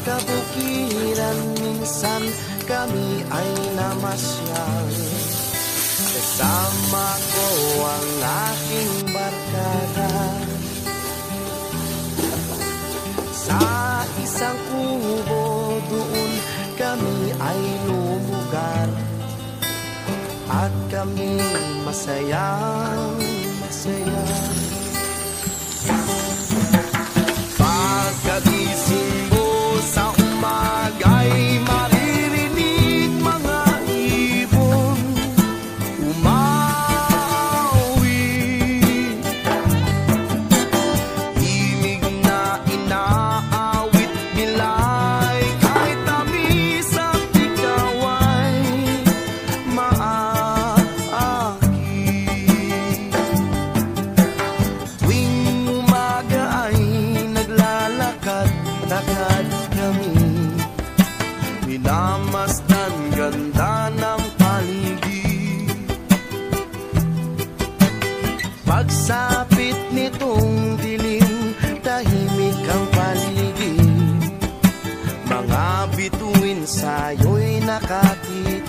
kabukiran minsan kami ay namasyal. Kasama ko ang aking barkada. Sa isang kubo doon kami ay lumugar. At kami masayang masaya. Pagkagising mo sa umaga'y maririnig mga ibon umawi. Himig na inaawit nila'y kahit tamis at ikaw ay maaki. Tuwing umaga ay naglalakad-lakad kami, minamasdan ganda ng paligid. Pagsapit nitong dilim, tahimik ang paligid. Mga bituin sa'yo'y nakakita.